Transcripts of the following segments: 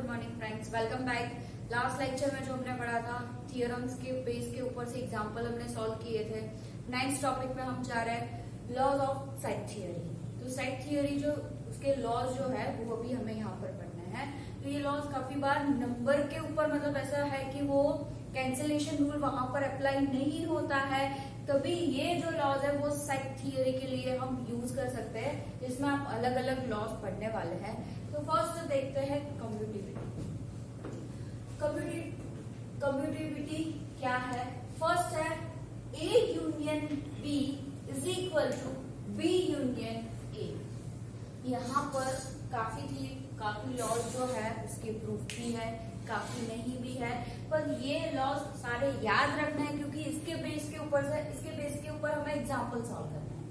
Good morning friends, welcome back. Last lecture में जो हमने पढ़ा था थियरम्स के बेस के ऊपर से एग्जांपल हमने सॉल्व किए थे। नेक्स्ट टॉपिक पे हम जा रहे हैं लॉज ऑफ सेट थियरी। तो सेट थियरी जो उसके लॉज जो है वो अभी हमें यहाँ पर पढ़ना है। तो ये लॉज काफी बार नंबर के ऊपर मतलब ऐसा है कि वो कैंसिलेशन रूल वहां पर अप्लाई नहीं होता है, तभी ये जो लॉज है वो सेट थियरी के लिए हम यूज कर सकते हैं, जिसमें आप अलग अलग लॉज पढ़ने वाले हैं। तो फर्स्ट देखते हैं कम्यूटिविटी। कम्यूटिविटी क्या है? फर्स्ट है A union B is equal to B union A। यहाँ पर काफी लॉज जो है उसकी प्रूफ भी है, काफी नहीं भी है, पर ये लॉज सारे याद रखना है क्योंकि इसके बेस के ऊपर हमें एग्जाम्पल सॉल्व करना है।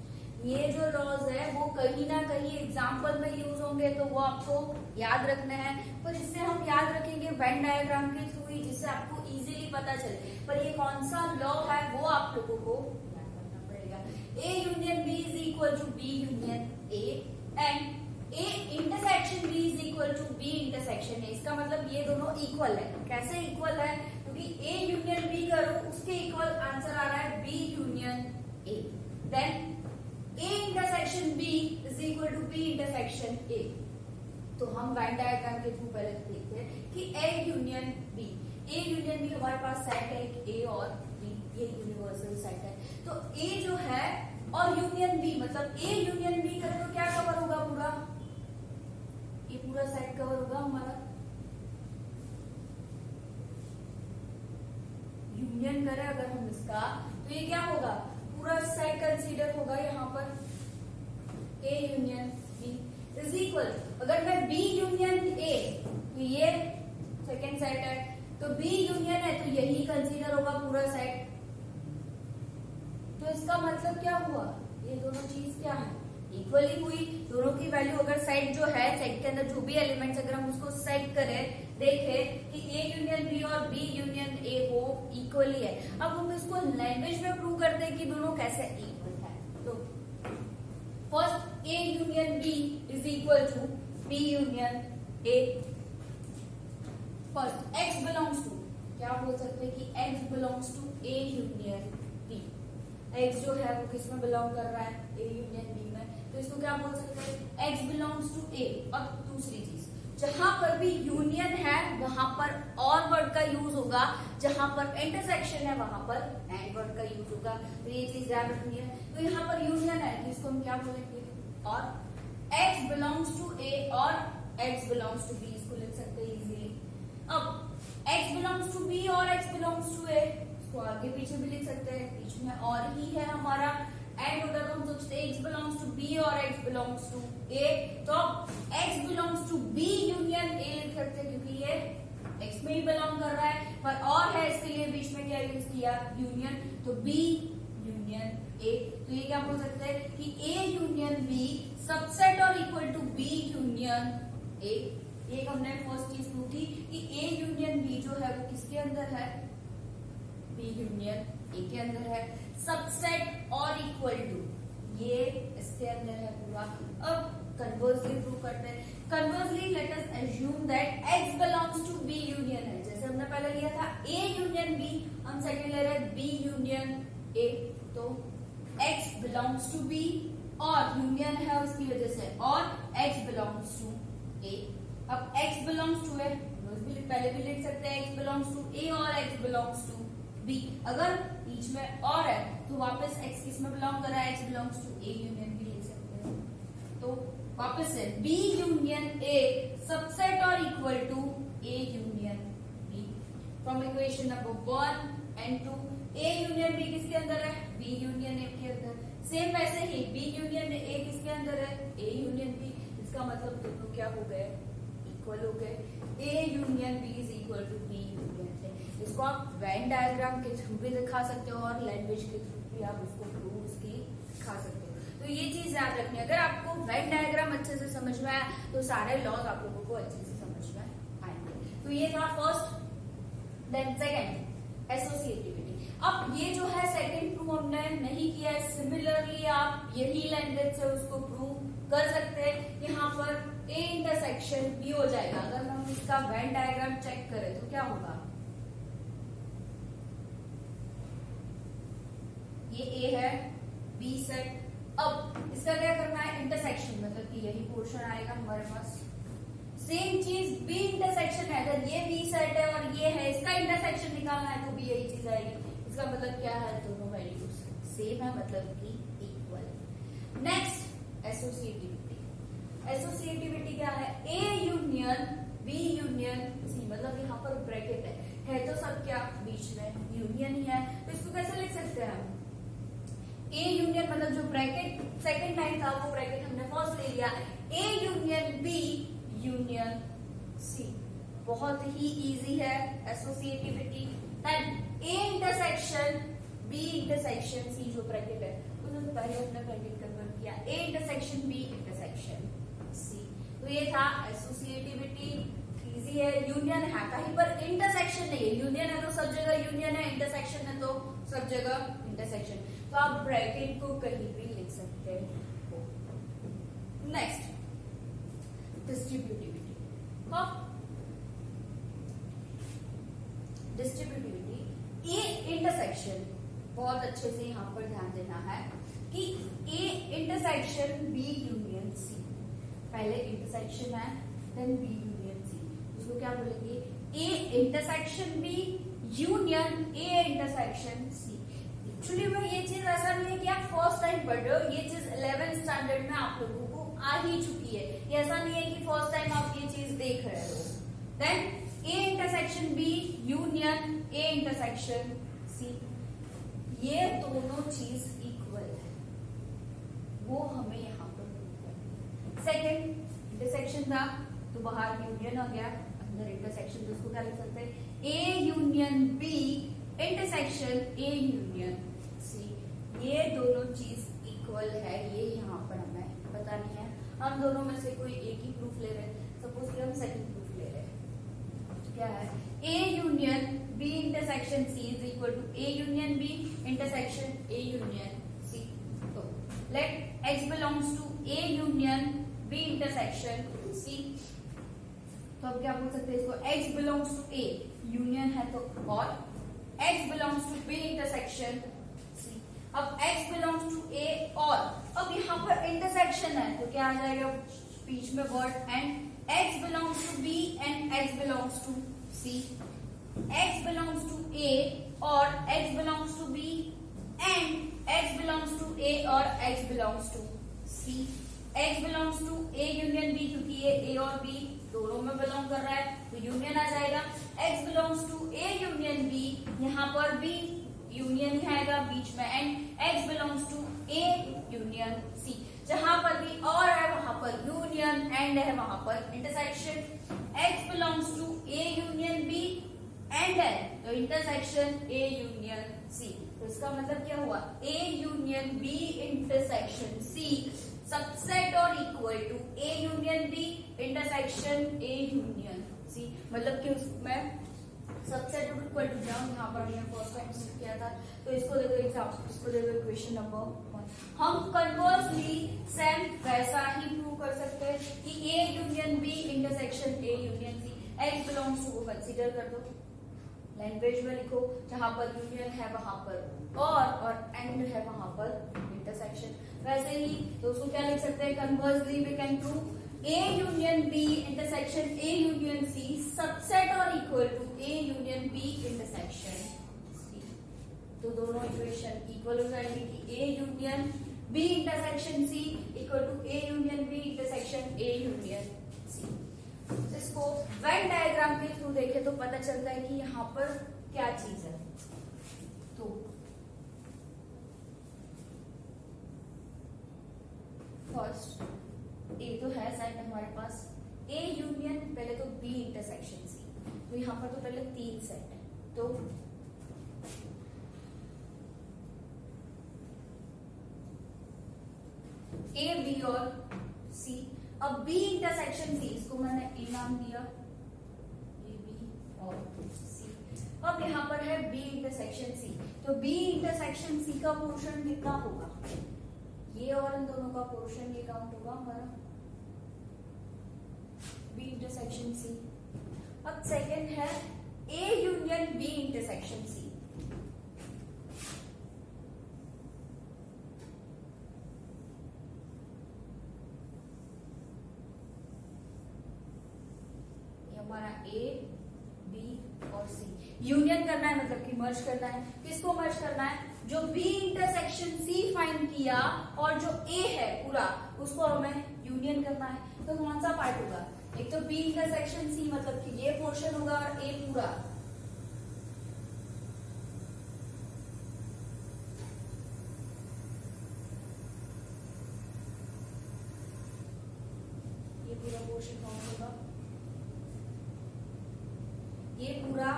ये जो लॉज है वो कहीं ना कहीं एग्जाम्पल में यूज होंगे, तो वो आपको याद रखना है। पर इससे हम याद रखेंगे वेन डायग्राम के थ्रू ही, जिससे आपको इजीली पता चले। पर ये कौन सा लॉ है वो आप लोगों को याद करना पड़ेगा। A union B is equal to B union A and A intersection B is equal to B intersection A। इसका मतलब ये दोनों इक्वल है। कैसे इक्वल है? क्योंकि A यूनियन B करो उसके इक्वल आंसर आ रहा है B union A। Then A intersection B is equal to B intersection A। तो हम वेन डायग्राम के थ्रू पहले देखते हैं कि A यूनियन B हमारे पास सेट है एक A और B, ये यूनिवर्सल सेट है। तो A जो है और यूनियन B मतलब A यूनियन B करें तो क्या कवर होगा? पूरा ये पूरा सेट कवर होगा हमारा। यूनियन करें अगर हम इसका तो ये क्या होगा? पूरा सेट कंसीडर होगा यहाँ पर। A union B is equal, अगर मैं B यूनियन A तो ये सेकेंड सेट है, तो B यूनियन है तो यही कंसीडर होगा पूरा सेट। तो इसका मतलब क्या हुआ? ये दोनों चीज क्या है? इक्वली हुई। दोनों की वैल्यू अगर सेट जो है, सेट के अंदर जो भी एलिमेंट्स अगर हम उसको सेट करें, देखें कि A यूनियन B और B यूनियन A वो इक्वली है। अब हम इसको लैंग्वेज में प्रूव करते हैं कि दोनों कैसे इक्वल है। तो first A union B is equal to B union A। First X belongs to, क्या बोल सकते हैं कि X belongs to A union B। X जो है वो किसमें बिलोंग कर रहा है? A यूनियन B में। तो इसको क्या बोल सकते हैं? X belongs to A। और दूसरी चीज, जहां पर भी यूनियन है वहां पर और वर्ड का यूज होगा, जहां पर इंटरसेक्शन है वहां पर एंड वर्ड का यूज होगा। तो ये चीज याद रखनी है। तो यहाँ पर यूनियन है तो इसको हम क्या बोलेंगे? और X बिलोंग्स टू A और X बिलोंग्स टू B, इसको लिख सकते हैं इजीली। अब X बिलोंग्स टू B और X बिलोंग्स टू A, इसको आगे पीछे भी लिख सकते हैं, बीच में और ही है हमारा एंड होगा। तो हम सोचते हैं X बिलोंग्स टू B और X बिलोंग्स टू A, तो अब X belongs to B union A लिख सकते हैं क्योंकि ये X में ही बिलोंग कर रहा है। और है इसके लिए बीच में क्या यूज किया? यूनियन। तो B यूनियन A। तो ये क्या बोल सकते हैं कि A यूनियन B सबसेट और equal to B union A। ये हमने फर्स्ट चीज प्रूव की कि A यूनियन B जो है वो किसके अंदर है? B यूनियन A के अंदर है। सबसेट और इक्वल टू ये इसके अंदर है पूरा। अब कन्वर्सली प्रूव करते हैं। Conversely let us assume that X belongs to B union है। जैसे हमने पहले लिया था A यूनियन B, हम सेकंड ले रहे हैं B यूनियन A। तो X बिलोंग्स टू B और यूनियन है उसकी वजह से, और X बिलोंग्स टू A। अब X बिलोंग्स टू A पहले भी लिख सकते हैं X बिलोंग्स टू A और X बिलोंग्स टू B। अगर बीच में और है तो वापस X किस में बिलोंग कर रहा है? X belongs to A union B लिख सकते हैं। तो वापस से B यूनियन A सबसेट और equal to A union B। From equation number 1 and 2, A union B किसके अंदर है? B यूनियन A के अंदर। सेम वैसे ही B यूनियन A किसके अंदर है? A union B। इसका मतलब दोनों क्या हो गए? इक्वल हो गए। A union B is equal to B union A। इसको आप वेन डायग्राम के थ्रू भी दिखा सकते हो और लैंग्वेज के थ्रू भी आप उसको प्रूव उसकी दिखा सकते हो। तो ये चीज याद रखनी है। अगर आपको वेन डायग्राम अच्छे से समझ में आया तो सारे लॉज आप लोगों को अच्छे से समझ में आएंगे। तो ये था फर्स्ट। Then second associativity. अब ये जो है सेकेंड प्रूव हमने नहीं किया है, सिमिलरली आप यही लैंग्वेज से उसको प्रूव कर सकते हैं। यहाँ पर A इंटरसेक्शन B हो जाएगा। अगर हम इसका वेन डायग्राम चेक करें तो क्या होगा, ये ए है, बी सेट। अब इसका क्या करना है, इंटरसेक्शन, मतलब कि यही पोर्शन आएगा हमारे पास। सेम चीज बी इंटरसेक्शन है, अगर ये बी सेट है और ये है, इसका इंटरसेक्शन निकालना है तो भी यही चीज आएगी। इसका मतलब क्या है, दोनों वैल्यूज सेम है, मतलब कि इक्वल। Next associativity. एसोसिएटिविटी क्या है, A union B union C, मतलब यहाँ पर ब्रैकेट है तो सब क्या बीच में यूनियन ही है, तो इसको कैसे लिख सकते हैं हम, ए यूनियन, मतलब जो ब्रैकेट सेकंड लाइन था वो ब्रैकेट हमने फर्स्ट ले लिया, A union B union C. बहुत ही इजी है associativity. Then A intersection B intersection C, जो ब्रैकेट है तो पहले हमने ब्रैकेट कन्वर्ट किया, A intersection B intersection C. तो ये था एसोसिएटिविटी, इजी है। यूनियन है, कहीं पर इंटरसेक्शन नहीं है, यूनियन है तो सब जगह यूनियन है, इंटरसेक्शन है तो सब जगह इंटरसेक्शन, तो आप ब्रैकेट को कहीं भी लिख सकते हो। Next distributivity. Distributivity, A intersection, बहुत अच्छे से यहाँ पर ध्यान देना है कि A intersection B union C, पहले इंटरसेक्शन है देन बी यूनियन सी, उसको क्या बोलेंगे, A intersection B union A intersection C. Actually में ये चीज ऐसा नहीं है कि आप फर्स्ट टाइम पढ़ रहे हो, ये चीज 11th स्टैंडर्ड में आप लोगों को आ ही चुकी है, ये ऐसा नहीं है कि फर्स्ट टाइम आप ये चीज देख रहे हो। Then A intersection B union A intersection C, ये दोनों चीज इक्वल है, वो हमें यहाँ पर प्रूव करना है। सेकेंड इंटरसेक्शन था तो बाहर यूनियन आ गया, अंदर इंटरसेक्शन, तो उसको क्या लिख सकते हैं, A union B intersection A union C. ये दोनों चीज इक्वल है, ये यहाँ पर हमें पता नहीं है, हम दोनों में से कोई एक ही प्रूफ ले रहे हैं, सपोज कि हम सेकंड प्रूफ ले रहे हैं, तो क्या है, A union B intersection C is equal to A union B intersection A union C. तो let x belongs to A union B intersection C, तो अब क्या बोल सकते हैं इसको, x belongs to A union है तो, और x belongs to b intersection c। अब x belongs to a और अब यहाँ पर इंटरसेक्शन है तो क्या आ जाएगा बीच में word, and x belongs to b and x belongs to c। x belongs to a और x belongs to b and x belongs to a और x belongs to c। x belongs to a union b, क्योंकि ये a और b दोनों में belong कर रहा है तो यूनियन आ जाएगा। x belongs to a union b, यहाँ पर b यूनियन ही आएगा बीच में, and x belongs to a union c, जहां पर भी और है वहां पर यूनियन, एंड है वहां पर intersection. x belongs to a union b and है तो इंटरसेक्शन a यूनियन c, तो इसका मतलब क्या हुआ, a union b intersection c subset और equal to A union B intersection A union C, मतलब कि उसमें सबसेट और इक्वल टू, यहाँ पर हमने फर्स्ट टाइम किया था, तो इसको देखो एग्जाम्पल, इसको देखो क्वेश्चन नंबर 1। हम कन्वर्सली सेम वैसा ही प्रूव कर सकते हैं कि A union B intersection A union C, x belongs to, consider कर दो, लैंग्वेज में लिखो, जहां पर यूनियन है वहां पर और एंड है वहां पर इंटरसेक्शन। वैसे ही तो उसको क्या लिख सकते हैं, conversely we can prove A union B intersection A union C subset और equal to A union B intersection C. तो दोनों इक्वेशन इक्वल हो जाएगी कि A union B intersection C equal to A union B intersection A union C. इसको Venn diagram के through देखें तो पता चलता है कि यहाँ पर क्या चीज है। तो फर्स्ट ए तो है सेट हमारे पास, ए यूनियन पहले तो बी इंटरसेक्शन सी, तो यहाँ पर तो पहले 3 सेट है, तो ए बी और सी। अब बी इंटरसेक्शन सी, इसको मैंने ए नाम दिया, ए बी और सी। अब यहाँ पर है बी इंटरसेक्शन सी, तो बी इंटरसेक्शन सी का पोर्शन कितना होगा, ये और इन दोनों का पोर्शन ये काउंट होगा हमारा बी इंटरसेक्शन सी। अब सेकंड है A union B intersection C. हमारा ए बी और सी यूनियन करना है, मतलब कि मर्ज करना है। किसको मर्ज करना है? जो बी इंटरसेक्शन सी फाइंड किया और जो ए है पूरा उसको हमें यूनियन करना है। तो कौन सा पार्ट होगा? एक तो बी इंटरसेक्शन सी मतलब कि ये पोर्शन होगा और ए पूरा। ये पूरा पोर्शन कौन होगा? ये पूरा,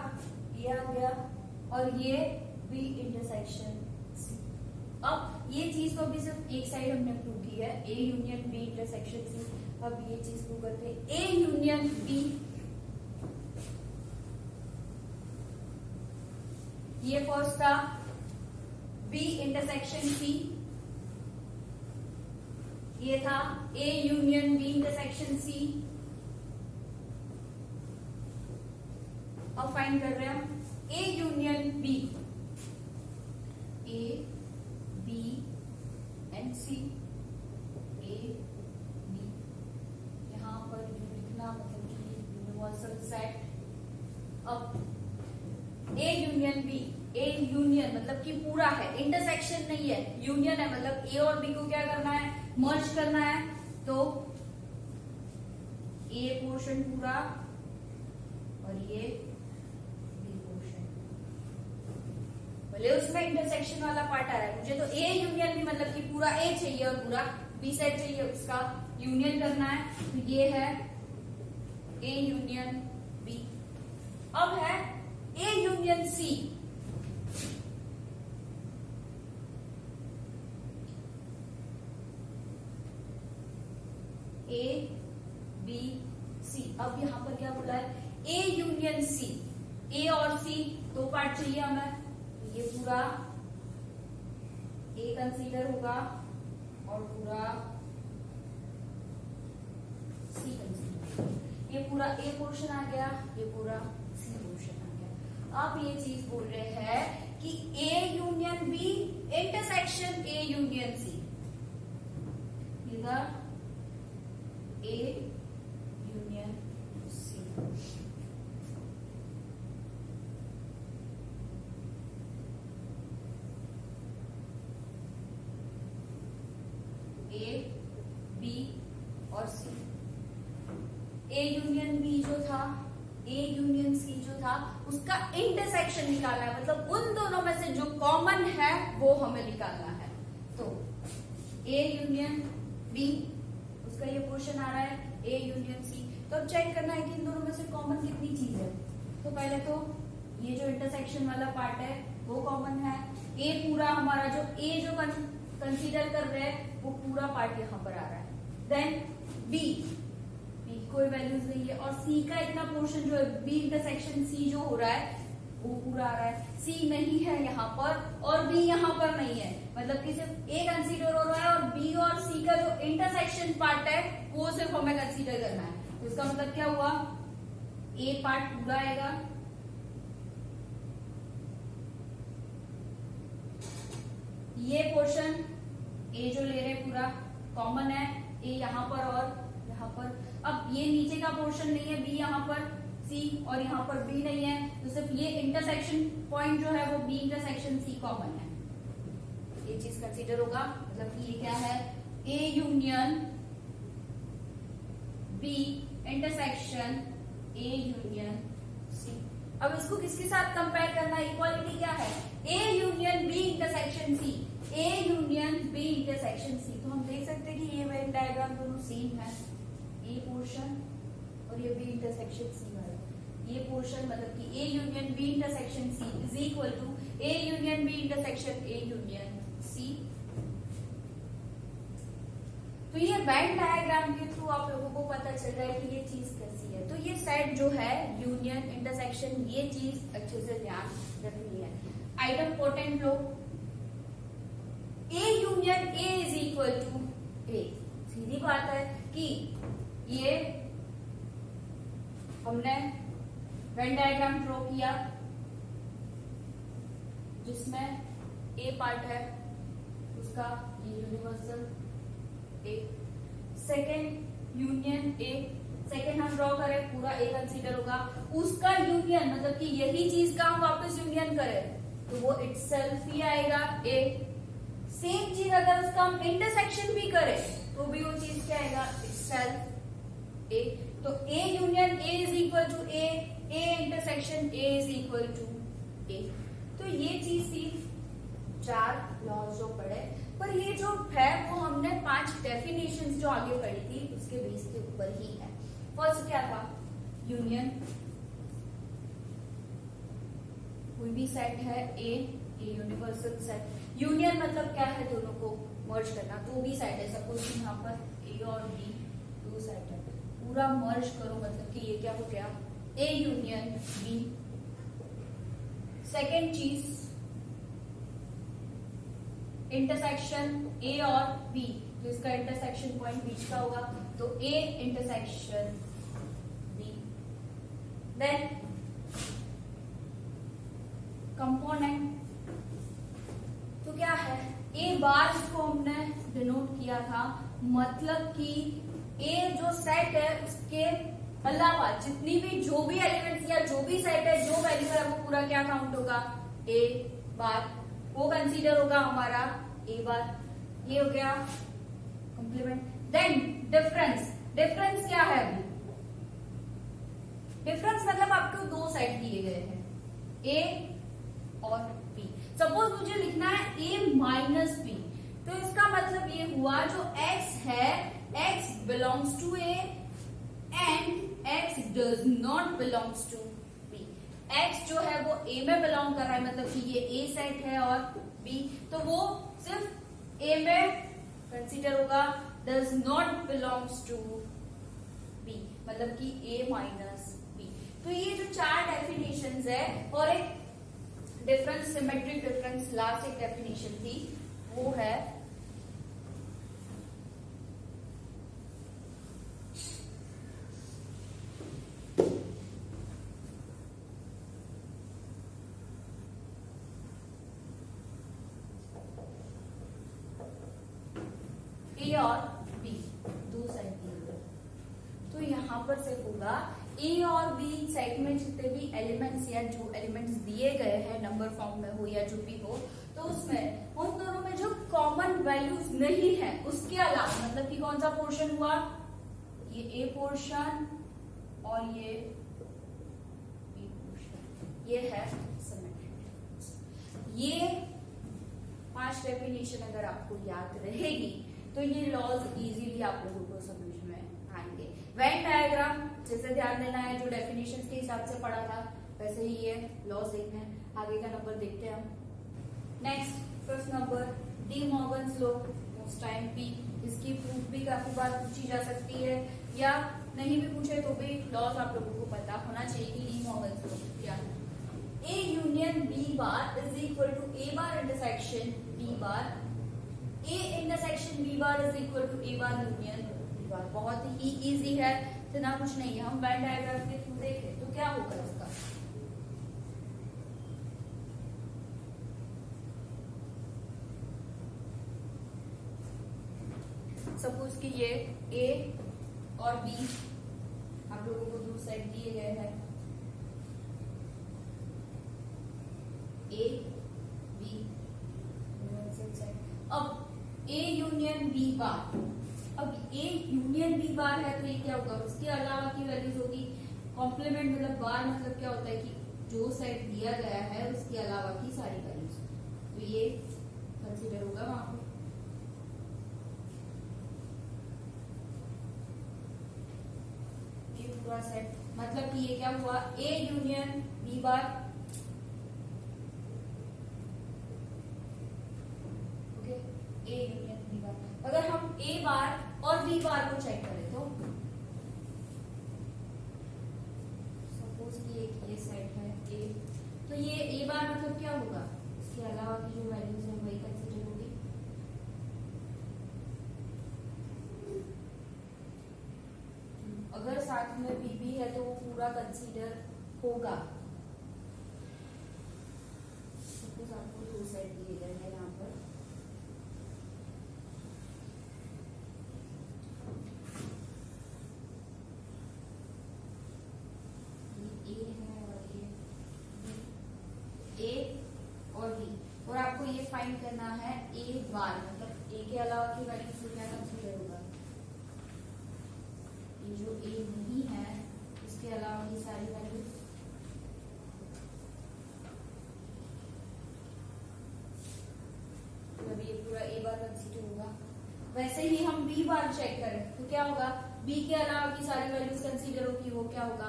ये आ गया और ये बी इंटरसेक्शन सी। अब ये चीज तो अभी सिर्फ एक साइड हमने प्रूव की है, A union B intersection C. अब ये चीज प्रूव करते हैं, ए यूनियन बी। ये फर्स्ट था बी इंटरसेक्शन सी, ये था A union B intersection C. अब फाइंड कर रहे हैं हम A union B, A B and C, A B. यहां पर लिखना मतलब कि यूनिवर्सल सेट। अब A union B, A union मतलब कि पूरा है, इंटरसेक्शन नहीं है, यूनियन है, मतलब ए और बी को क्या करना है? मर्ज करना है। तो ए पोर्शन पूरा और ये भले उसमें इंटरसेक्शन वाला पार्ट आ रहा है, मुझे तो ए यूनियन भी मतलब कि पूरा ए चाहिए और पूरा बी साइड चाहिए, उसका यूनियन करना है। तो ये है ए यूनियन बी। अब है A union C. A B C. अब यहां पर क्या बोला है? ए यूनियन सी। ए और सी दो पार्ट चाहिए हमें। ये पूरा ए कंसीडर होगा और पूरा सी कंसीडर। ये पूरा ए पोर्शन आ गया, ये पूरा सी पोर्शन आ गया। अब ये चीज बोल रहे हैं कि A union B intersection A union C. इधर A union C. A B और सी। ए यूनियन बी जो था, ए यूनियन सी जो था, उसका इंटरसेक्शन निकालना है, मतलब उन दोनों में से जो कॉमन है वो हमें निकालना है। तो ए यूनियन बी, उसका ये पोर्शन आ रहा है ए यूनियन सी। तो अब चेक करना है कि इन दोनों में से कॉमन कितनी चीज है। तो पहले तो ये जो इंटरसेक्शन वाला पार्ट है वो कॉमन है। ए पूरा हमारा जो ए जो कंसीडर कर रहे हैं वो पूरा पार्ट यहाँ पर आ रहा है। देन बी, बी कोई वैल्यूज नहीं है और सी का इतना पोर्शन जो है बी इंटरसेक्शन सी जो हो रहा है वो पूरा आ रहा है। सी नहीं है यहाँ पर और बी यहाँ पर नहीं है, मतलब कि सिर्फ ए कंसीडर हो रहा है और बी और सी का जो इंटरसेक्शन पार्ट है वो सिर्फ हमें कंसीडर करना है। तो इसका मतलब क्या हुआ? ए पार्ट पूरा आएगा, ये पोर्शन ए जो ले रहे पूरा कॉमन है, ए यहाँ पर और यहाँ पर। अब ये नीचे का पोर्शन नहीं है, बी यहाँ पर, सी और यहाँ पर बी नहीं है, तो सिर्फ ये इंटरसेक्शन पॉइंट जो है वो बी इंटरसेक्शन सी कॉमन है। ये चीज कंसीडर होगा, मतलब कि ये क्या है? A union B intersection A union C. अब इसको किसके साथ कंपेयर करना है? इक्वालिटी क्या है? A union B intersection C, A union B intersection C. तो हम देख सकते हैं कि ये वेन डायग्राम दोनों सेम है, ए पोर्शन और ये बी इंटरसेक्शन सी वाला। ये पोर्शन मतलब कि A union B intersection C is equal to A union B intersection A union C. तो ये वेन डायग्राम के थ्रू आप लोगों को पता चल रहा है कि ये चीज कैसी है। तो ये सेट जो है यूनियन इंटरसेक्शन, ये चीज अच्छे से ध्यान रखनी है। आइटम पोटेंट लो, A union A is equal to A. सीधी बात है कि ये हमने वेन डायग्राम ड्रॉ किया जिसमें ए पार्ट है उसका ये universal A, second union A, second हम ड्रॉ करें पूरा ए कंसीडर होगा, उसका यूनियन मतलब कि यही चीज का हम वापस यूनियन करें तो वो इटसेल्फ ही आएगा ए। सेम चीज अगर उसका हम इंटरसेक्शन भी करें तो भी वो चीज क्या आएगा इटसेल्फ ए। तो A union A is equal to A intersection A is equal to A. तो ये चीज थी 4 लॉज जो पढ़े, पर ये जो है वो हमने 5 डेफिनेशंस जो आगे पढ़ी थी उसके बेस के ऊपर ही है। फर्स्ट क्या था, यूनियन, कोई भी सेट है ए यूनिवर्सल सेट। यूनियन मतलब क्या है, दोनों को मर्ज करना, तो भी सेट है, सपोज यहाँ पर ए और बी 2 सेट है, पूरा मर्ज करो मतलब कि ये क्या हो गया ए यूनियन बी। सेकेंड चीज इंटरसेक्शन ए और बी, तो इसका इंटरसेक्शन पॉइंट बीच का होगा तो A intersection B. Then component, तो क्या है ए बार, इसको हमने डिनोट किया था, मतलब कि ए जो सेट है उसके अलावा जितनी भी जो भी एलिमेंट्स या जो भी सेट है जो वैल्यू है वो पूरा क्या काउंट होगा ए बार, वो कंसीडर होगा हमारा ए बार। ये हो गया कॉम्प्लीमेंट। देन डिफरेंस, डिफरेंस क्या है अभी, डिफरेंस मतलब आपको 2 सेट दिए गए हैं ए और बी। सपोज मुझे लिखना है ए माइनस बी, तो इसका मतलब ये हुआ जो x है x belongs to A and x does not belongs to B. x जो है वो a में बिलोंग कर रहा है, मतलब कि ये a सेट है, और b तो वो सिर्फ a में कंसीडर होगा, does not belongs to b, मतलब कि a माइनस b। तो ये जो 4 डेफिनेशंस है, और एक डिफरेंस, सिमेट्रिक डिफरेंस लास्ट एक डेफिनेशन थी, वो है ए और बी 2 सेट दिए गए, तो यहां पर से होगा ए और बी सेट में जितने भी एलिमेंट्स या जो एलिमेंट्स दिए गए हैं नंबर फॉर्म में हो या जो भी हो, तो उसमें उन दोनों में जो कॉमन वैल्यूज नहीं है उसके अलावा, मतलब कि कौन सा पोर्शन हुआ, ये ए पोर्शन और ये बी पोर्शन, ये है सिमेट्रिक। ये 5 डेफिनेशन अगर आपको याद रहेगी तो ये लॉज इजीली आप लोगों को समझ में आएंगे। वेन डायग्राम जैसे ध्यान देना है, जो डेफिनेशंस के हिसाब से पढ़ा था वैसे ही ये लॉज देखना है। आगे का नंबर देखते हैं हम। Next 5th number, D Morgan's law, most time P. इसकी प्रूफ भी काफी बार पूछी जा सकती है, या नहीं भी पूछे तो भी लॉज आप लोगों को पता होना चाहिए कि डी मॉर्गन्स लॉ क्या है। A union B bar is equal to A bar intersection B bar, A intersection B bar is equal to A bar union B bar. बहुत ही इजी है, इतना कुछ नहीं है। हम वेन डायग्राम के थ्रू देखें तो क्या होगा इसका, सपोज कि ये ए और बी आप लोगों को 2 सेट दिए गए हैं, ए बी सेट। अब ए यूनियन बी बार, अब ए यूनियन बी बार है तो ये क्या होगा, उसके अलावा की वैल्यूज होगी। कॉम्प्लीमेंट मतलब बार मतलब क्या होता है कि जो सेट दिया गया है उसके अलावा की सारी वैल्यूज, तो ये कंसीडर होगा वहां पे। ये पूरा सेट मतलब कि ये क्या हुआ, A union B bar, okay, A union B bar. अगर हम ए बार और बी बार को चेक करें तो सपोज कि एक ये सेट है ए, तो ये ए बार मतलब क्या होगा, इसके अलावा की जो वैल्यूज है वही कंसीडर होगी। अगर साथ में बी भी है तो वो पूरा कंसीडर होगा। सपोज आपको दो सेट दिए गए हैं यहाँ पर, ये ए है और ये ए और बी, और आपको ये फाइंड करना है ए बार, मतलब ए के अलावा की वैल्यू से क्या कंसीडर होगा, ये जो ए नहीं है इसके अलावा की सारी वैल्यूज, तो ये पूरा ए बार कंसीडर होगा। वैसे ही हम बी बार चेक करें तो क्या होगा, बी के अलावा की सारी वैल्यूज कंसीडर होगी, वो क्या होगा,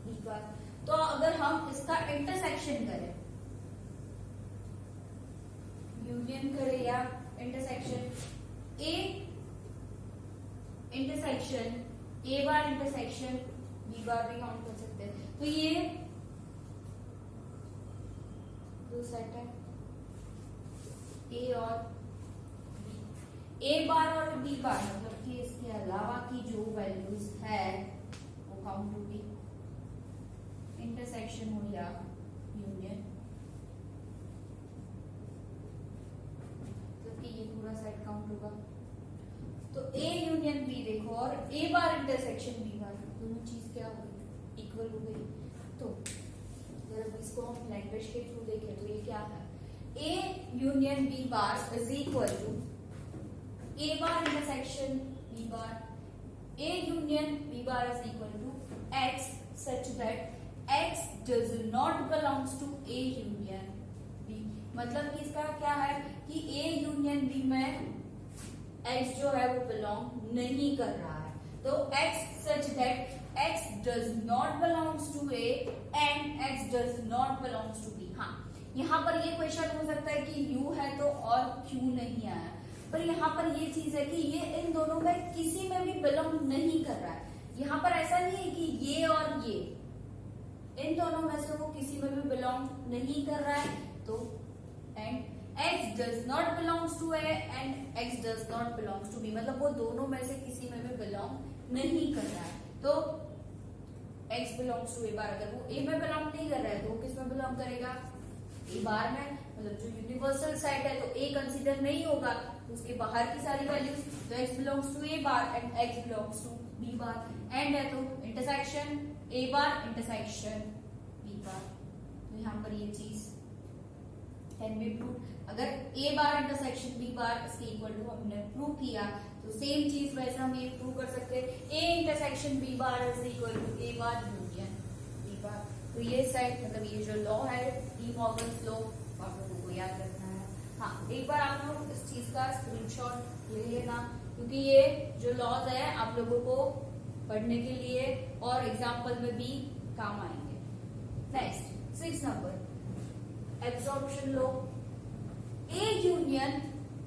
बी बार। तो अगर हम इसका इंटरसेक्शन करें, यूनियन करें या intersection, A intersection A bar intersection B bar भी काउंट कर सकते हैं। तो ये दो सेट है, ए और बी, ए बार और बी बार, मतलब कि इसके अलावा की जो वैल्यूज है वो काउंट होगी, इंटरसेक्शन हो या यूनियन, तो कि ये पूरा सेट काउंट होगा। तो ए यूनियन बी देखो, और ए बार इंटरसेक्शन बी बार, दोनों चीज क्या हो गई, इक्वल हो गई। तो अगर इसको हम लैंग्वेज के थ्रू देखें तो ये क्या है, A union B bar is equal to A bar intersection B bar, A union B bar is equal to x such that x does not belongs to A union B. मतलब कि इसका क्या है कि ए यूनियन बी में x जो है वो बिलोंग नहीं कर रहा है, तो x such that x does not belongs to A and x does not belongs to B. हाँ, यहाँ पर ये क्वेश्चन हो सकता है कि u है तो और क्यों नहीं आया, पर यहाँ पर ये चीज है कि ये इन दोनों में किसी में भी बिलोंग नहीं कर रहा है। यहाँ पर ऐसा नहीं है कि ये और ये, इन दोनों में से वो किसी में भी बिलोंग नहीं कर रहा है। तो and x does not belongs to A and x does not belongs to B, मतलब वो दोनों में से किसी में भी बिलोंग नहीं कर रहा है। तो x belongs to A बार, अगर वो A में बिलोंग नहीं कर रहा है तो वो किस में बिलोंग करेगा, A बार में, मतलब जो यूनिवर्सल सेट है तो A कंसीडर नहीं होगा, तो उसके बाहर की सारी वैल्यूज, तो x belongs to A bar and x belongs to B bar, and है तो intersection A bar intersection B bar. तो यहाँ पर ये चीज कैन बी प्रूव, अगर a बार इंटरसेक्शन b बार इसके इक्वल टू हमने प्रूव किया, तो सेम चीज वैसे हम ये प्रूव कर सकते हैं, a intersection b bar is equal to a bar union b bar. तो ये सेट, मतलब ये जो लॉ है डी मॉर्गन्स लॉ, आप लोगों को याद रखना है। हाँ, एक बार आप लोग इस चीज का स्क्रीनशॉट ले लेना, क्योंकि ये जो लॉज है आप लोगों को पढ़ने के लिए और एग्जाम्पल में भी काम आएंगे। Next 6 number, absorption law, A union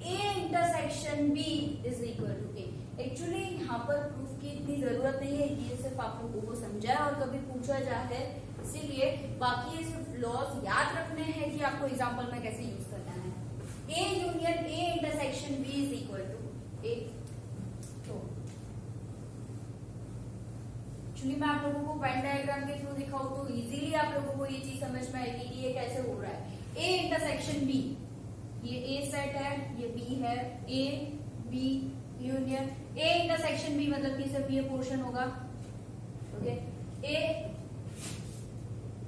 A intersection B is equal to A। Actually यहाँ पर प्रूफ की इतनी जरूरत नहीं है, ये सिर्फ आप लोगों को समझा है और कभी पूछा जाए, इसीलिए बाकी ये सिर्फ लॉज याद रखने हैं कि आपको एग्जांपल में कैसे यूज करना है। A union A intersection B is equal to A। तो एक्चुअली मैं आप लोगों को वेन डायग्राम के थ्रू दिखाऊं तो इजीली आप लोगों को ये चीज समझ में आएगी कि ये कैसे हो रहा है। A इंटरसेक्शन B, ये A सेट है, ये B है, A B union A intersection B, मतलब कि सिर्फ ये पोर्शन होगा, ओके, A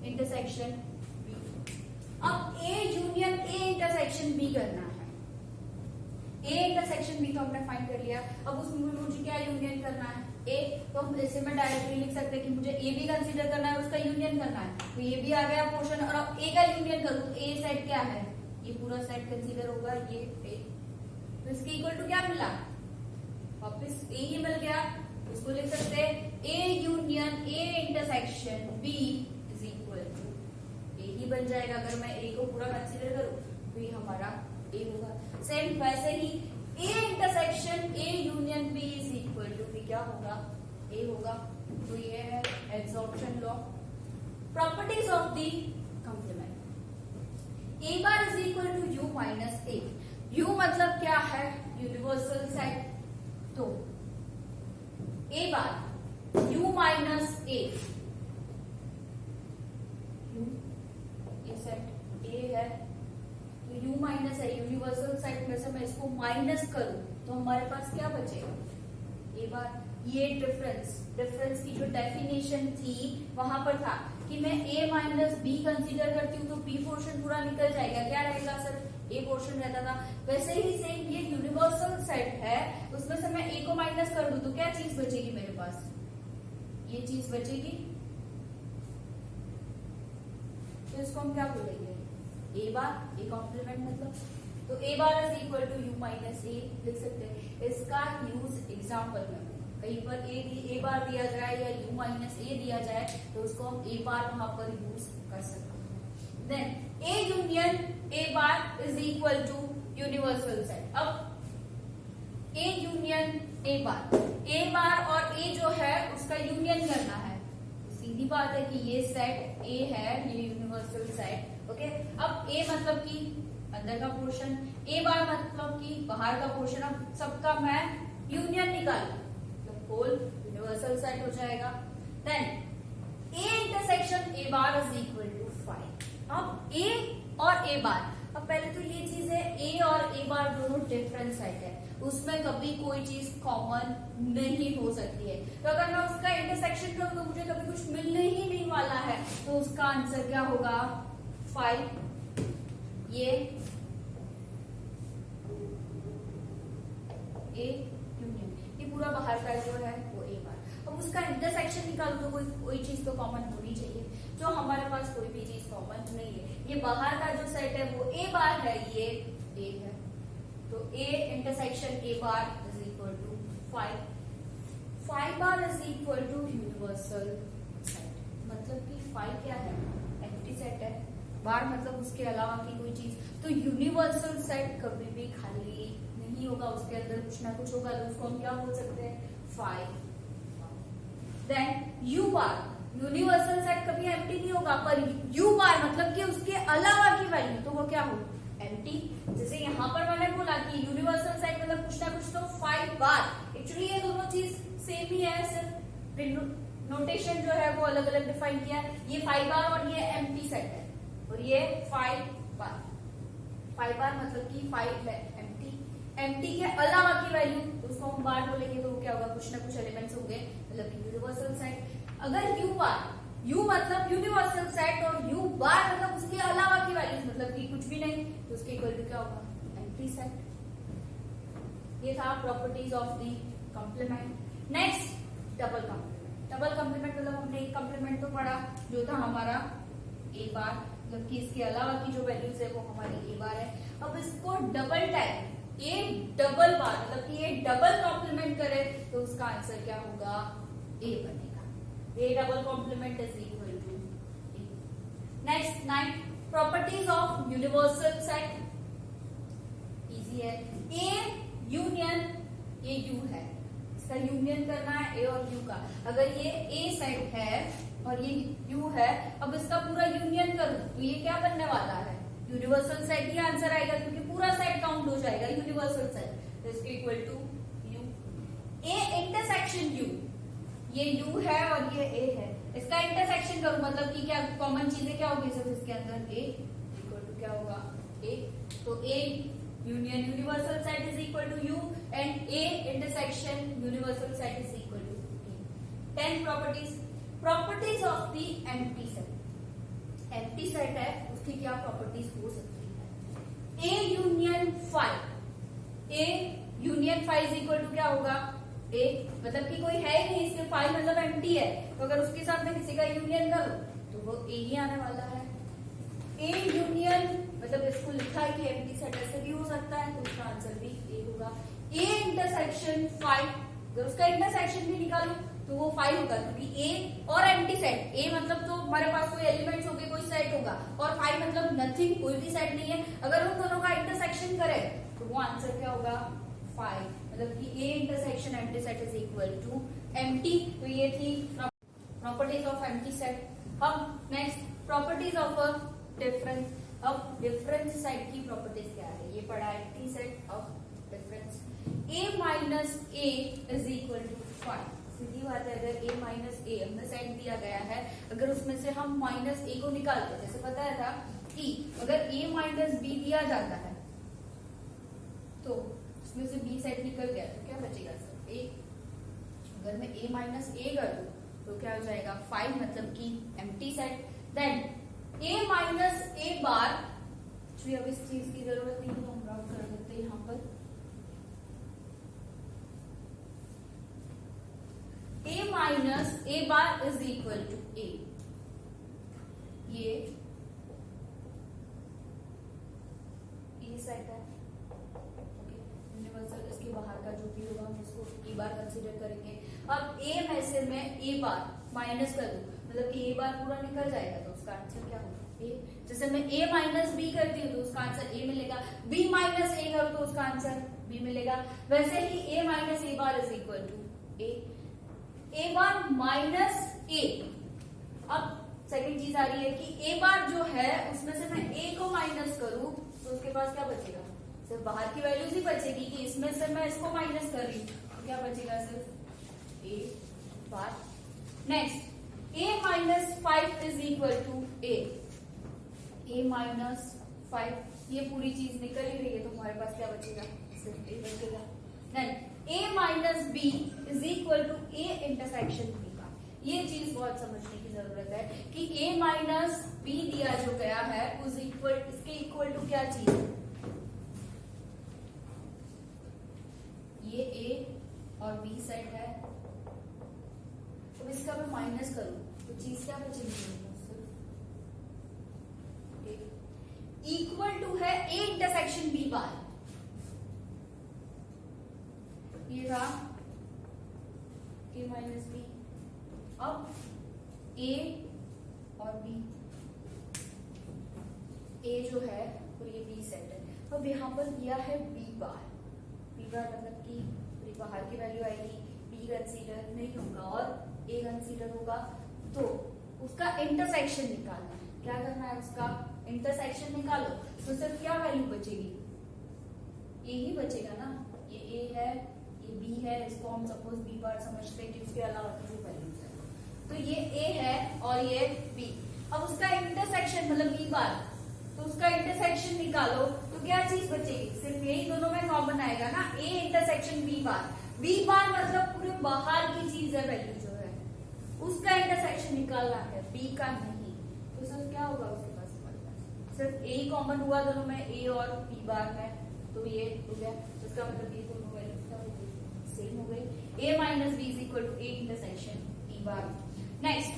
इंटरसेक्शन B। अब A union A intersection B करना है, A इंटरसेक्शन B तो हमने फाइंड कर लिया, अब उसमें मुझे क्या यूनियन करना है, A, तो हम इसे में डायरेक्टली लिख सकते हैं कि मुझे A भी कंसीडर करना है, उसका यूनियन करना है, तो ये भी आ गया पोर्शन, और अब A का यूनियन करूं तो A सेट क्या है, ये पूरा सेट कंसीडर होगा, ये A, तो इसके इक्वल टू क्या मिला, वापस A ही मिल गया, इसको लिख सकते हैं A union A intersection B is equal to A ही बन जाएगा। अगर मैं A को पूरा कंसीडर करूं तो ये हमारा A होगा। सेम वैसे ही A intersection A union B is equal to भी क्या होगा, A होगा। तो ये है absorption law. Properties of the complement, A bar is equal to U minus A। U मतलब क्या है, यूनिवर्सल सेट, तो A bar U minus A में से मैं इसको माइनस करूं तो हमारे पास क्या बचेगा, ए बार। ये डिफरेंस की जो डेफिनेशन थी वहां पर था कि मैं a माइनस बी कंसिडर करती हूँ तो b पोर्शन पूरा निकल जाएगा, क्या रहेगा सर, a पोर्शन रहता था। वैसे ही सेम ये यूनिवर्सल सेट है, उसमें से मैं a को माइनस कर दूं तो क्या चीज बचेगी मेरे पास, ये चीज बचेगी। तो इसको हम क्या बोलेंगे, a बार, a कॉम्प्लीमेंट मतलब, तो a bar is equal to u minus a लिख सकते हैं। इसका यूज एग्जाम्पल में कहीं पर a बार दिया जाए या u माइनस a दिया जाए तो उसको हम a बार वहां पर यूज कर सकते हैं। Then a union a bar is equal to universal set. अब a यूनियन a बार और a जो है उसका यूनियन करना है, सीधी बात है कि ये सेट a है, ये यूनिवर्सल सेट, ओके। अब a मतलब कि अंदर का पोर्शन, a बार मतलब कि बाहर का पोर्शन, अब सबका मैं यूनियन निकालू तो होल यूनिवर्सल सेट हो जाएगा। Then a intersection a bar is equal to 5। अब a और a बार, अब पहले तो ये चीज है a और a बार दोनों डिफरेंट सेट है, उसमें कभी कोई चीज कॉमन नहीं हो सकती है। तो अगर मैं उसका इंटरसेक्शन करूं तो मुझे कभी कुछ मिलने ही नहीं वाला है, तो उसका आंसर क्या होगा 5। ये a यूनियन, ये पूरा बाहर का जो है वो a बार। अब उसका इंटरसेक्शन निकालू तो कोई चीज तो कॉमन होनी चाहिए, जो हमारे पास कोई भी चीज कॉमन नहीं है। ये बाहर का जो सेट है वो a बार है, ये a है, तो a intersection a bar is equal to 5 bar is equal to universal set. मतलब कि 5 क्या है, एम्प्टी सेट है, बार मतलब उसके अलावा की कोई चीज। तो यूनिवर्सल सेट कभी भी खाली नहीं होगा, उसके अंदर कुछ ना कुछ होगा, तो उसको हम क्या बोल सकते हैं 5। देन u बार, यूनिवर्सल सेट कभी एम्प्टी नहीं होगा, पर u बार मतलब कि उसके अलावा की वैल्यू, तो वो क्या हो एम्प्टी। जैसे यहाँ पर मैंने बोला कि यूनिवर्सल सेट मतलब कुछ ना कुछ तो 5 बार। एक्चुअली ये दोनों चीज सेम ही है, सिर्फ नोटेशन जो है वो अलग अलग डिफाइन किया है। ये 5 बार और ये एम्प्टी सेट है, और ये 5 बार। 5 बार मतलब कि 5 है एम्प्टी के अलावा की वैल्यू, उसको हम बार बोलेंगे तो क्या होगा, कुछ ना कुछ एलिमेंट्स होंगे, मतलब कि यूनिवर्सल सेट। अगर u बार, u मतलब यूनिवर्सल सेट और u बार मतलब उसके अलावा की वैल्यू, मतलब कि कुछ भी नहीं, तो उसके इक्वल टू क्या होगा एम्प्टी सेट। ये था properties of the complement. Next double complement. Double complement मतलब हमने एक कॉम्प्लीमेंट तो पढ़ा जो था हमारा a बार, मतलब कि इसके अलावा की जो वैल्यूज है वो हमारी a बार है। अब इसको डबल टाइप a डबल बार मतलब कि ये डबल कॉम्प्लीमेंट करे तो उसका आंसर क्या होगा a बनेगा। a double complement is equal to a। Next 9 properties of universal set. Easy है, a यूनियन, ये u है, इसका यूनियन करना है a और u का। अगर ये a सेट है और ये u है, अब इसका पूरा यूनियन करूं तो ये क्या बनने वाला है, यूनिवर्सल सेट ही आंसर आएगा, क्योंकि पूरा सेट काउंट हो जाएगा यूनिवर्सल सेट। तो इसके equal to u। a intersection u, ये u है और ये a है, इसका इंटरसेक्शन करूं मतलब कि क्या कॉमन चीजें क्या होगी सिर्फ इसके अंदर a, इक्वल टू क्या होगा a। तो a union universal set is equal to u and a intersection universal set is equal to a। 10 properties of the empty set. Empty set है उसकी क्या प्रॉपर्टीज हो सकती है, a union 5, a union 5 is equal to क्या होगा a, मतलब कि कोई है ही नहीं, इसके 5 मतलब एम्प्टी है, तो अगर उसके साथ में किसी का यूनियन करूं तो वो a ही आने वाला है। a यूनियन मतलब इसको लिखा है कि एम्प्टी सेट ऐसे भी हो सकता है, तो उसका आंसर भी a होगा। a इंटरसेक्शन 5, अगर उसका इंटरसेक्शन भी निकालू तो वो 5 होगा, क्योंकि a और एम्प्टी सेट, a मतलब तो हमारे पास कोई एलिमेंट्स होंगे, कोई सेट होगा, और 5 मतलब नथिंग, कोई भी सेट नहीं है। अगर उन दोनों का इंटरसेक्शन करे तो वो आंसर क्या होगा 5, मतलब कि a intersection empty set is equal to empty. तो ये थी प्रॉपर्टीज ऑफ एम्प्टी सेट। अब next properties of a difference. अब डिफरेंस सेट की प्रॉपर्टीज क्या है, ये पढ़ा है empty set of difference. a minus a is equal to 5। सीधी बात है, अगर a माइनस a हमें सेट दिया गया है, अगर उसमें से हम माइनस a को निकालते, जैसे बताया था कि अगर a माइनस b दिया जाता है तो इसमें से बी सेट निकल गया तो क्या बचेगा सर ए। अगर मैं a माइनस ए कर दूं तो क्या हो जाएगा 5, मतलब कि empty set. Then a minus A bar, अब इस चीज की जरूरत नहीं तो हम ड्रॉप कर देते हैं यहाँ पर। a minus A bar is equal to a, ये सेट है यूनिवर्सल, इसके बाहर का जो भी होगा हम इसको ए बार कंसीडर करेंगे। अब a में से मैं a बार माइनस कर दूं, मतलब कि a बार पूरा निकल जाएगा तो उसका आंसर क्या होगा a। जैसे मैं a माइनस b करती हूँ तो उसका आंसर a मिलेगा, b माइनस a करूँ तो उसका आंसर b मिलेगा। वैसे ही a minus A bar is equal to a bar minus a। अब सेकंड चीज आ रही है कि a बार जो है उसमें से मैं a को माइनस करूं तो उसके पास क्या बचेगा, सिर्फ बाहर की वैल्यूज ही बचेगी कि इसमें से मैं इसको माइनस कर रही हूँ तो क्या बचेगा सिर्फ a bar. Next a minus 5 is equal to a minus 5, ये पूरी चीज निकल ही रही है तो हमारे पास क्या बचेगा, सिर्फ a बचेगा। Then a minus b is equal to a intersection b का, ये चीज बहुत समझने की जरूरत है कि a माइनस b दिया जो गया है उस इक्वल, इसके इक्वल टू क्या चीज है, ये a और b सेट है। तो इसका मैं माइनस करूं तो चीज क्या बचेगी, इक्वल टू है a इंटरसेक्शन b बार, ये रहा a माइनस b। अब a और b, a जो है और ये b सेट है। अब यहाँ पर दिया है b बार, मतलब कि बाहर की वैल्यू आएगी, b कंसीडर नहीं होगा और a कंसीडर होगा, तो उसका इंटरसेक्शन निकालना है। क्या करना है, उसका इंटरसेक्शन निकालो तो सिर्फ क्या वैल्यू बचेगी, a ही बचेगा ना, ये a है ये b है, इसको हम सपोज b बार समझते हैं कि उसके अलावा जो वैल्यूज है, तो ये a है और ये b। अब उसका इंटरसेक्शन मतलब b बार, तो उसका इंटरसेक्शन निकालो तो क्या चीज बचेगी, सिर्फ यही दोनों में कॉमन आएगा ना, a इंटरसेक्शन b बार मतलब पूरे बाहर की चीज है, वैल्यू जो है उसका इंटरसेक्शन निकालना है, b का नहीं। तो सिर्फ क्या होगा उसके पास, सिर्फ a कॉमन हुआ दोनों में, a और b बार में, तो ये हो गया, इसका मतलब ये दोनों वैल्यूज क्या हो गई, सेम हो गई। a minus b is equal to a intersection b bar. Next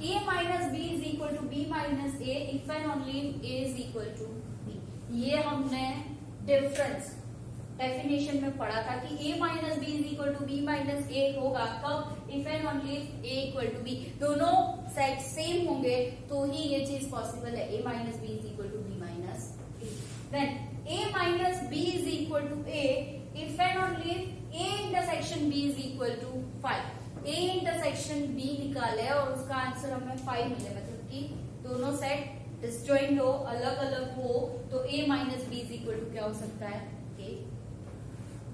a minus b is equal to b minus a if and only a is equal to b। ये हमने डिफरेंस डेफिनेशन में पढ़ा था कि a minus b is equal to b minus a होगा कब, if and only a equal to b, दोनों set same होंगे तो ही ये चीज पॉसिबल है, a minus b is equal to b minus a। Then a minus b is equal to a if and only a intersection b is equal to 5। a intersection b निकाले और उसका answer हमें 5 मिले, मतलब कि दोनों set disjoint हो, अलग अलग हो, तो a minus b is equal to क्या हो सकता है,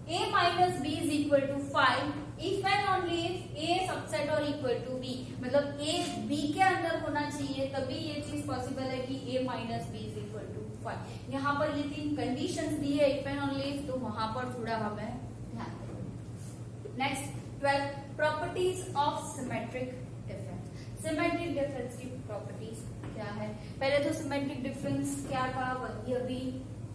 a minus b is equal to 5 if and only if a subset और इक्वल टू b, मतलब a b के अंदर होना चाहिए तभी ये चीज पॉसिबल है कि a minus b is equal to 5। यहाँ पर ये 3 कंडीशंस दी है इफ एंड ओनली इफ, तो वहां पर थोड़ा हमें ध्यान देना। Next 12 properties of symmetric difference. Symmetric difference की प्रॉपर्टीज क्या है, पहले तो सिमेट्रिक डिफरेंस क्या था वही अभी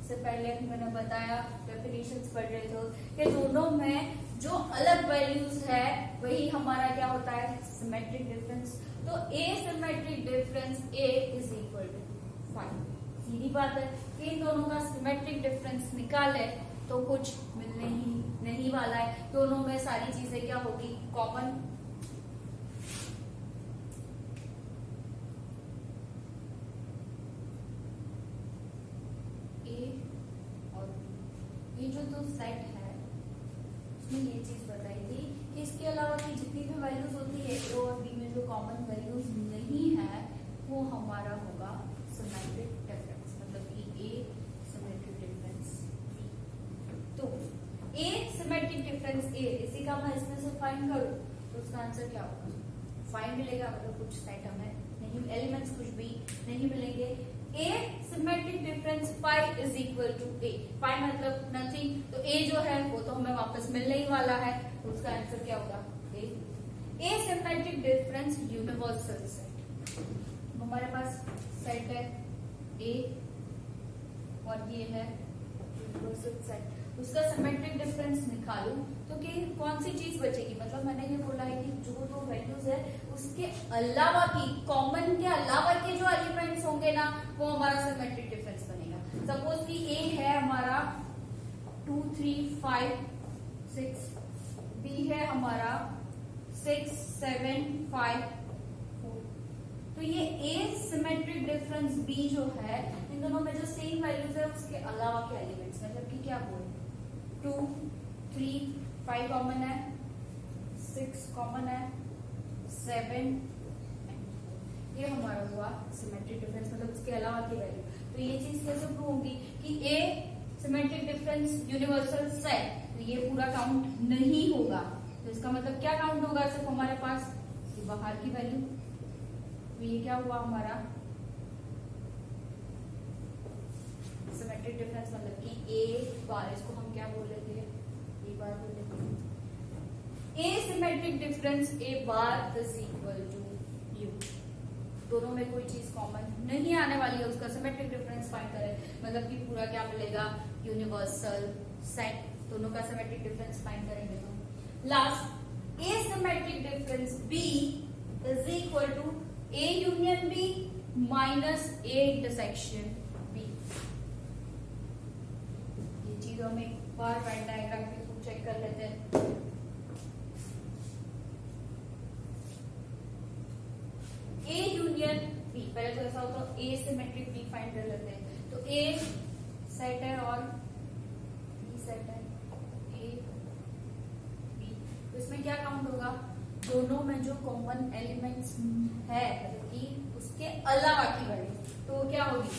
से पहले मैंने बताया, डेफिनेशंस पढ़ रहे थे कि दोनों में जो अलग वैल्यूज है वही हमारा क्या होता है, सिमेट्रिक डिफरेंस। तो a symmetric difference a is equal to 5। सीधी बात है कि इन दोनों का सिमेट्रिक डिफरेंस निकाले तो कुछ मिलने ही नहीं वाला है, दोनों में सारी चीजें क्या होगी, कॉमन। ये जो दो सेट है उसमें ये चीज बताई थी कि इसके अलावा की जितनी भी वैल्यूज होती है a और b में जो कॉमन वैल्यूज नहीं है वो हमारा होगा सिमेट्रिक डिफरेंस, मतलब कि a सिमेट्रिक डिफरेंस b। तो a सिमेट्रिक डिफरेंस a, इसी का मैं इसमें से फाइंड करूं तो उसका आंसर क्या होगा, 5 मिलेगा, मतलब कुछ सेट हमें नहीं, एलिमेंट्स कुछ भी नहीं मिलेंगे। a symmetric difference five is equal to A, five मतलब नथिंग, तो ए जो है वो तो हमें वापस मिलने ही वाला है, तो उसका आंसर क्या होगा ए। एसिमेट्रिक डिफरेंस यूनिवर्सल सेट, हमारे पास सेट है ए और ये है यूनिवर्सल सेट, उसका सिमेट्रिक डिफरेंस निकालूं तो कि कौन सी चीज बचेगी, मतलब मैंने ये बोला है कि जो दो वैल्यूज है उसके अलावा की, कॉमन के अलावा के जो एलिमेंट्स होंगे ना वो हमारा सिमेट्रिक डिफरेंस बनेगा। सपोज कि ए है हमारा 2 3 5 6, बी है हमारा 6 7 5 4, तो ये ए सिमेट्रिक डिफरेंस बी जो है इन दोनों में जो सेम वैल्यूज है उसके अलावा के एलिमेंट्स, मतलब कि क्या बोले 2 3 5 कॉमन है, 6 कॉमन है, 7 ये हमारा हुआ सिमेट्रिक डिफरेंस, मतलब उसके अलावा की वैल्यू। तो ये चीज कैसे प्रूव होगी कि ए सिमेट्रिक डिफरेंस यूनिवर्सल सेट, तो ये पूरा काउंट नहीं होगा, तो इसका मतलब क्या काउंट होगा, सिर्फ हमारे पास बाहर की वैल्यू, तो ये क्या हुआ हमारा सिमेट्रिक डिफरेंस, मतलब कि ए बार, इसको हम क्या बोल रहे थे, ए बार बोल रहे थे। A symmetric difference A bar is equal to U, दोनों में कोई चीज कॉमन नहीं आने वाली है, उसका सिमेट्रिक डिफरेंस फाइंड करें, मतलब कि पूरा क्या मिलेगा यूनिवर्सल सेट, दोनों का सिमेट्रिक डिफरेंस फाइंड करेंगे तो last A symmetric difference B is equal to A union B minus A intersection B. ये चीज हम एक बार वेन डायग्राम के थ्रू चेक कर लेते हैं। ए यूनियन बी, पहले तो ऐसा होता है ए सिमेट्रिक बी फाइंड कर लेते हैं, तो ए सेट है और बी सेट है, ए बी, तो इसमें क्या काउंट होगा, दोनों में जो कॉमन एलिमेंट्स है मतलब कि उसके अलावा की वैल्यू, तो क्या होगी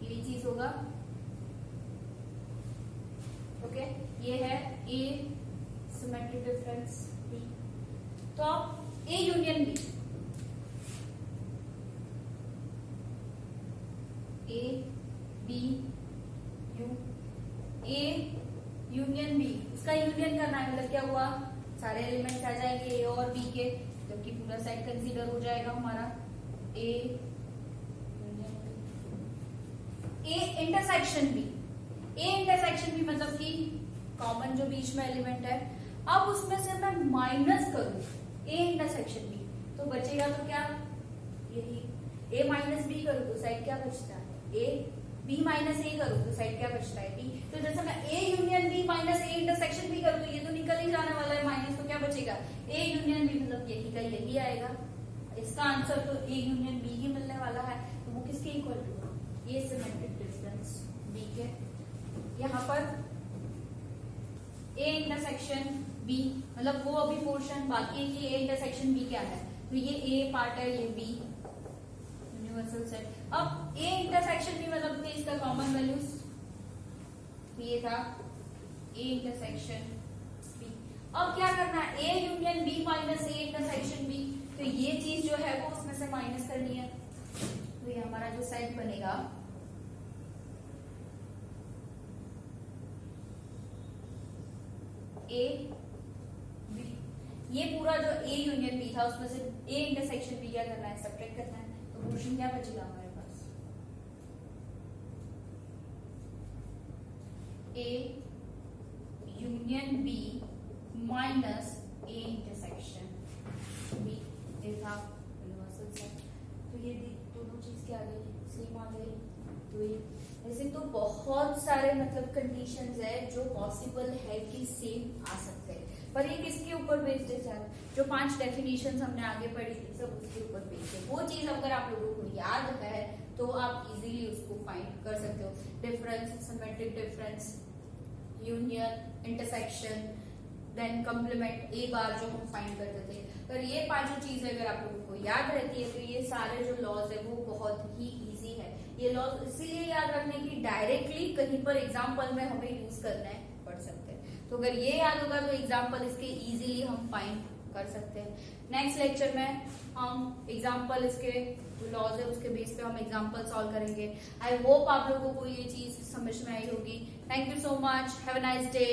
ये चीज होगा, ओके ये है ए सिमेट्रिक डिफरेंस बी, तो अब A union B, A B U, A union B, इसका यूनियन करना है, मतलब क्या हुआ सारे एलिमेंट्स आ जाएंगे ए और बी के, जबकि पूरा सेट कंसीडर हो जाएगा हमारा A union B. A intersection B, A intersection B मतलब कि कॉमन जो बीच में एलिमेंट है, अब उसमें से मैं माइनस करूं ए इंटरसेक्शन बी, तो बचेगा तो क्या यही, ए माइनस बी करूं तो साइड क्या बचता है ए, बी माइनस ए करूं तो साइड क्या बचता है बी, तो जैसे मैं A union B minus A intersection B करूं तो ये तो निकल ही जाने वाला है माइनस, तो क्या बचेगा ए यूनियन बी, मतलब यही का यही आएगा, इसका आंसर तो ए यूनियन बी ही मिलने वाला है, तो वो किसके इक्वल टू, ये सिमेट्रिक डिफरेंस बी के, यहाँ पर ए इंटरसेक्शन बी, मतलब वो अभी पोर्शन बाकी है कि ए इंटरसेक्शन बी क्या है, तो ये ए पार्ट है, ये बी यूनिवर्सल सेट। अब ए इंटरसेक्शन बी मतलब कि इसका कॉमन वैल्यूज, तो ये था ए इंटरसेक्शन बी, अब क्या करना है A union B minus A intersection B, तो ये चीज जो है वो उसमें से माइनस करनी है, तो ये हमारा जो सेट बनेगा ए बी, ये पूरा जो ए यूनियन बी था उसमें से ए इंटरसेक्शन बी क्या करना है सब्ट्रैक्ट करना है, तो पोर्शन क्या बचेगा हमारे पास A union B minus A intersection B, ये था यूनिवर्सल सेट, तो ये दोनों चीज क्या आ गई सेम आ गई, तो ये ऐसे तो बहुत सारे मतलब कंडीशंस है जो पॉसिबल है कि सेम आ सकते हैं, पर ये किसके ऊपर बेस्ड है सर, जो 5 डेफिनेशंस हमने आगे पढ़ी थी सब उसके ऊपर बेस्ड है, वो चीज अगर आप लोगों को याद है तो आप इजीली उसको फाइंड कर सकते हो, difference, symmetric difference, union, intersection, then complement, A bar जो हम फाइंड करते थे, पर ये 5 चीजें अगर आप लोगों को याद रहती है तो ये सारे जो लॉज है वो बहुत ही इजी है, ये लॉज इसीलिए याद रखने की डायरेक्टली कहीं पर एग्जाम्पल में हमें यूज करने पड़ सकते हैं, तो अगर ये याद होगा तो एग्जाम्पल इसके इजीली हम फाइंड कर सकते हैं। नेक्स्ट लेक्चर में हम एग्जाम्पल इसके लॉज है उसके बेस पे हम एग्जाम्पल सॉल्व करेंगे। आई होप आप लोगों को ये चीज समझ में आई होगी। Thank you so much, have a nice day.